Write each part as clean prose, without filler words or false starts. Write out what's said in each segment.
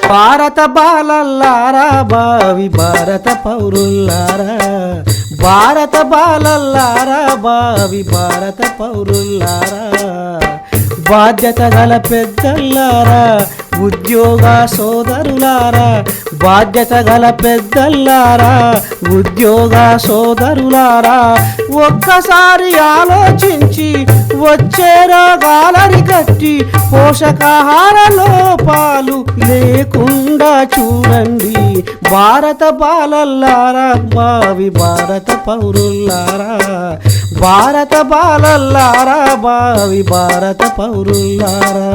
భారత బాలల్లారా భావి భారత పౌరుల్లారా, భారత బాలల్లారా భావి భారత పౌరుల్లారా, బాధ్యత గల పెద్దల్లారా ఉద్యోగ సోదరులారా, బాధ్యత గల పెద్దల్లారా ఉద్యోగ సోదరులారా, ఒక్కసారి ఆలోచించి వచ్చే రోగాలని కట్టి పోషకాహార లోపాలు లేకుండా చూడండి. భారత బాలల్లారా భావి భారత పౌరుల్లారా, భారత బాలల్లారా భావి భారత పౌరుల్లారా.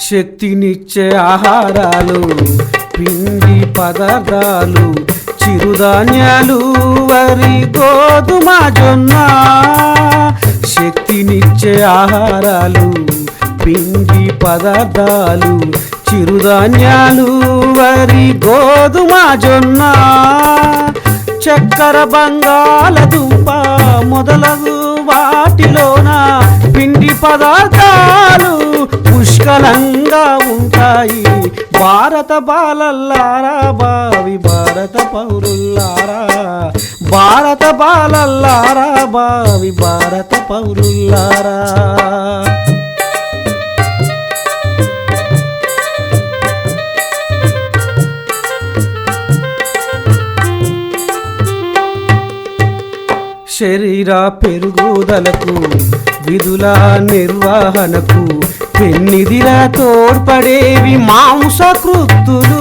శక్తినిచ్చే ఆహారాలు పిండి పదార్థాలు చిరుధాన్యాలు వరి గోధుమ జొన్న, శక్తినిచ్చే ఆహారాలు పిండి పదార్థాలు చిరుధాన్యాలు వరి గోధుమ జొన్న, చక్కెర బంగాళదుంప మొదలగు వాటిలోన పిండి పదార్థాలు పుష్కలంగా ఉంటాయి. భారత బాలల్లారా భావి భారత పౌరుల్లారా, భారత బాలల్లారా భావి భారత పౌరుల్లారా. శరీర పెరుగుదలకు విధుల నిర్వహణకు పెన్నిదిలా తోడ్పడేవి మాంసకృత్తులు,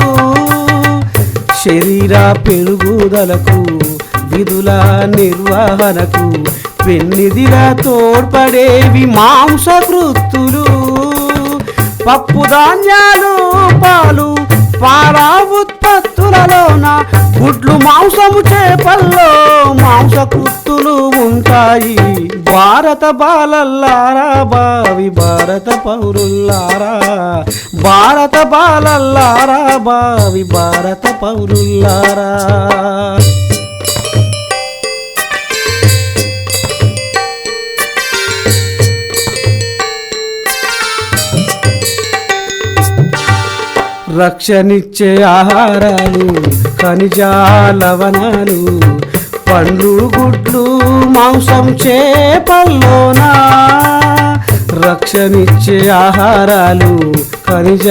శరీర పెరుగుదలకు విధుల నిర్వహణకు పెన్నిదిలా తోడ్పడేవి మాంసకృత్తులు, పప్పు ధాన్యాలు పాలు పాల ఉత్పత్తులలోన గుడ్లు మాంసము చేపల్లో మాంసకృత్తులు ఉంటాయి. భారత బాలల్లారా భావి భారత పౌరుల్లారా, భారత బాలల్లారా భావి భారత పౌరుల్లారా. రక్షణిచ్చే ఆహారాలు ఖనిజ లవణాలు పండ్లు గుడ్లు మాంసం చేపల్లోనా, రక్షణిచ్చే ఆహారాలు ఖనిజ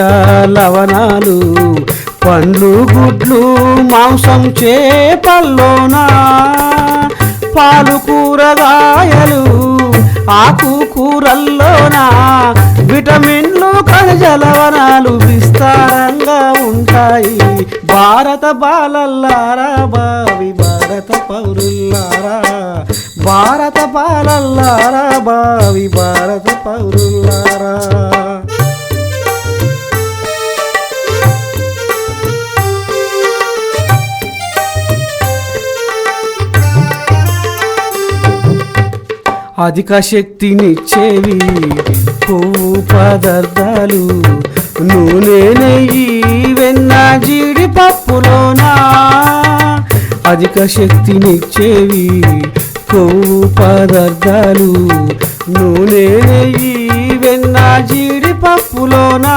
లవణాలు పండ్లు గుడ్లు మాంసం చేపల్లోనా, పాలు కూరగాయలు ఆకుకూరల్లోనా విటమిన్లు ఖనిజ లవణాలు విస్తారంగా ఉంటాయి. భారత బాలల్లారా భావి భారత పౌరుల్లారా, భారత బాలల్లారా భావి భారత పౌరుల్లారా. అధిక శక్తినిచ్చేవి కొవ్వు పదార్థాలు నూనె నెయ్యి వెన్న జీడిపప్పులోనా, అధిక శక్తినిచ్చేవి కొవ్వు పదార్థాలు నూనె నెయ్యి వెన్న జీడిపప్పులోనా,